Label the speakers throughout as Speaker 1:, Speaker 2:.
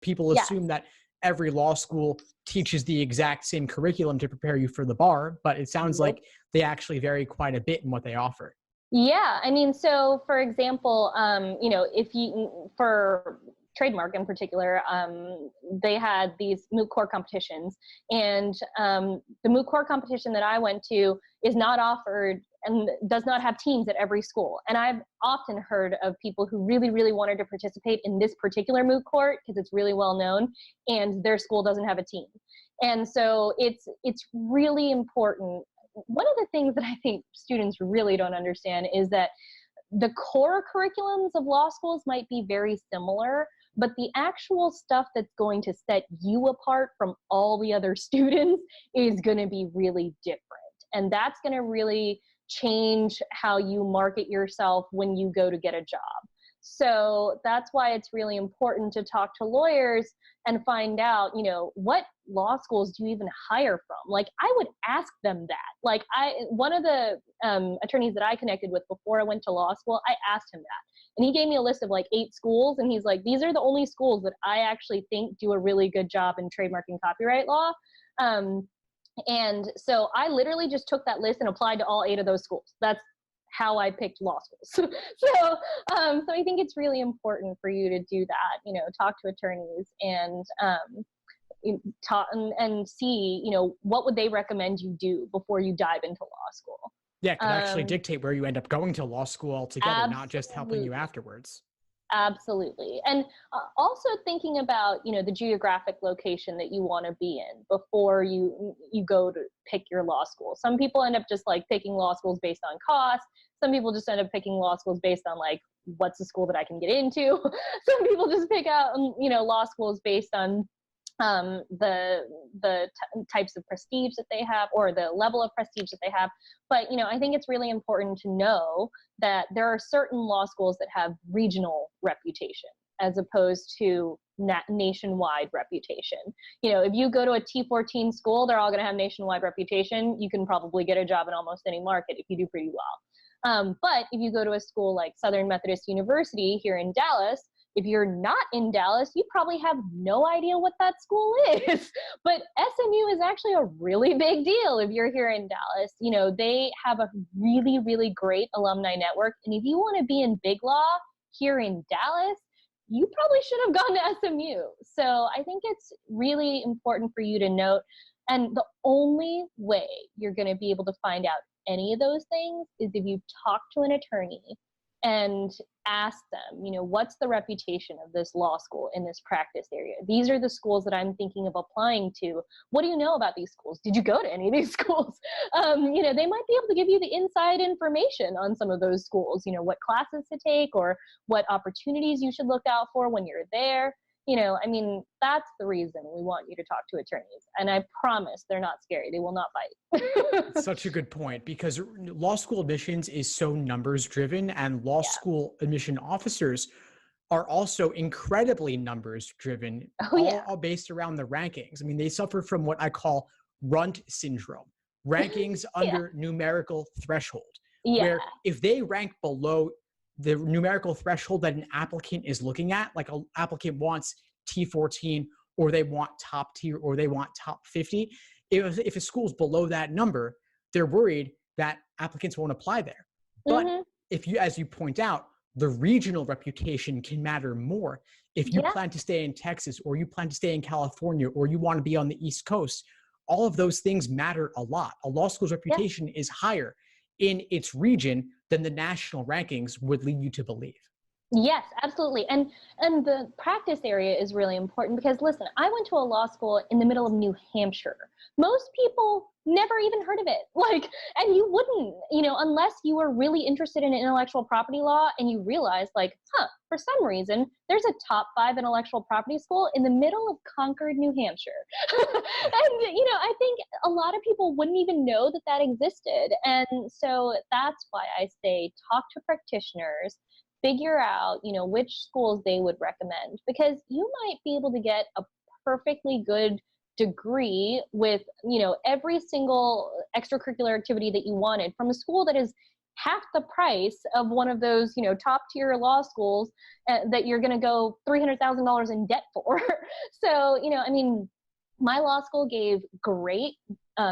Speaker 1: People assume that every law school teaches the exact same curriculum to prepare you for the bar, but it sounds like they actually vary quite a bit in what they offer.
Speaker 2: Yeah, I mean, so for example, if you, for trademark in particular, they had these moot court competitions, and the moot court competition that I went to is not offered and does not have teams at every school. And I've often heard of people who really, really wanted to participate in this particular moot court because it's really well known, and their school doesn't have a team. And so it's really important. One of the things that I think students really don't understand is that the core curriculums of law schools might be very similar, but the actual stuff that's going to set you apart from all the other students is going to be really different. And that's going to really change how you market yourself when you go to get a job. So that's why it's really important to talk to lawyers and find out, what law schools do you even hire from? Like, I would ask them that. Like, one of the attorneys that I connected with before I went to law school, I asked him that. And he gave me a list of like 8 schools. And he's like, these are the only schools that I actually think do a really good job in trademark and copyright law. And so I literally just took that list and applied to all 8 of those schools. That's how I picked law schools. So I think it's really important for you to do that, talk to attorneys and talk and see, what would they recommend you do before you dive into law school.
Speaker 1: Yeah, it could actually dictate where you end up going to law school altogether,
Speaker 2: absolutely.
Speaker 1: Not just helping you afterwards.
Speaker 2: Absolutely. And also thinking about, the geographic location that you want to be in before you go to pick your law school. Some people end up just like picking law schools based on cost. Some people just end up picking law schools based on like, what's the school that I can get into? Some people just pick out, law schools based on the types of prestige that they have or the level of prestige that they have. But, I think it's really important to know that there are certain law schools that have regional reputation as opposed to nationwide reputation. If you go to a T14 school, they're all going to have nationwide reputation. You can probably get a job in almost any market if you do pretty well. But if you go to a school like Southern Methodist University here in Dallas, if you're not in Dallas, you probably have no idea what that school is. But SMU is actually a really big deal if you're here in Dallas. They have a really, really great alumni network. And if you want to be in big law here in Dallas, you probably should have gone to SMU. So I think it's really important for you to note. And the only way you're going to be able to find out any of those things is if you talk to an attorney and ask them, what's the reputation of this law school in this practice area? These are the schools that I'm thinking of applying to. What do you know about these schools? Did you go to any of these schools? They might be able to give you the inside information on some of those schools, what classes to take or what opportunities you should look out for when you're there. That's the reason we want you to talk to attorneys. And I promise they're not scary. They will not bite.
Speaker 1: Such a good point, because law school admissions is so numbers driven, and law school admission officers are also incredibly numbers driven, all based around the rankings. They suffer from what I call runt syndrome, rankings under numerical threshold, where if they rank below the numerical threshold that an applicant is looking at, like an applicant wants T14 or they want top tier or they want top 50, if a school's below that number, they're worried that applicants won't apply there. But if you, as you point out, the regional reputation can matter more. If you plan to stay in Texas or you plan to stay in California or you want to be on the East Coast, all of those things matter a lot. A law school's reputation is higher in its region than the national rankings would lead you to believe.
Speaker 2: Yes, absolutely. And the practice area is really important because, listen, I went to a law school in the middle of New Hampshire. Most people never even heard of it. And you wouldn't, unless you were really interested in intellectual property law and you realize for some reason, there's a top 5 intellectual property school in the middle of Concord, New Hampshire. And, I think a lot of people wouldn't even know that that existed. And so that's why I say talk to practitioners, figure out, which schools they would recommend, because you might be able to get a perfectly good degree with, every single extracurricular activity that you wanted from a school that is half the price of one of those, you know, top tier law schools that you're going to go $300,000 in debt for. So, you know, I mean, my law school gave great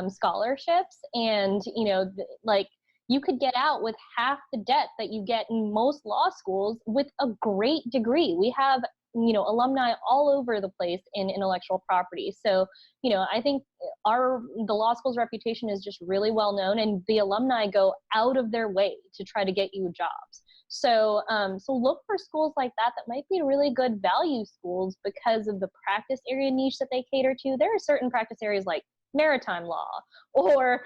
Speaker 2: scholarships, and, you know, like, you could get out with half the debt that you get in most law schools with a great degree. We have, you know, alumni all over the place in intellectual property. So, you know, I think the law school's reputation is just really well known, and the alumni go out of their way to try to get you jobs. So, so look for schools like that might be really good value schools because of the practice area niche that they cater to. There are certain practice areas like maritime law, or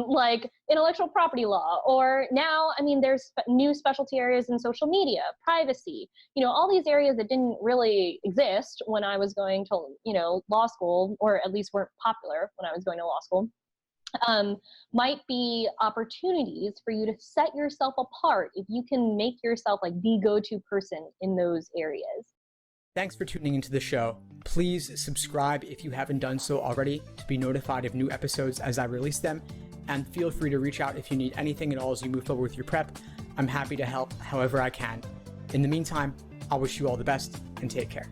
Speaker 2: like intellectual property law, or now, I mean, there's new specialty areas in social media, privacy, you know, all these areas that didn't really exist when I was going to, you know, law school, or at least weren't popular when I was going to law school. Might be opportunities for you to set yourself apart if you can make yourself like the go-to person in those areas.
Speaker 1: Thanks for tuning into the show. Please subscribe if you haven't done so already to be notified of new episodes as I release them. And feel free to reach out if you need anything at all as you move forward with your prep. I'm happy to help however I can. In the meantime, I'll wish you all the best and take care.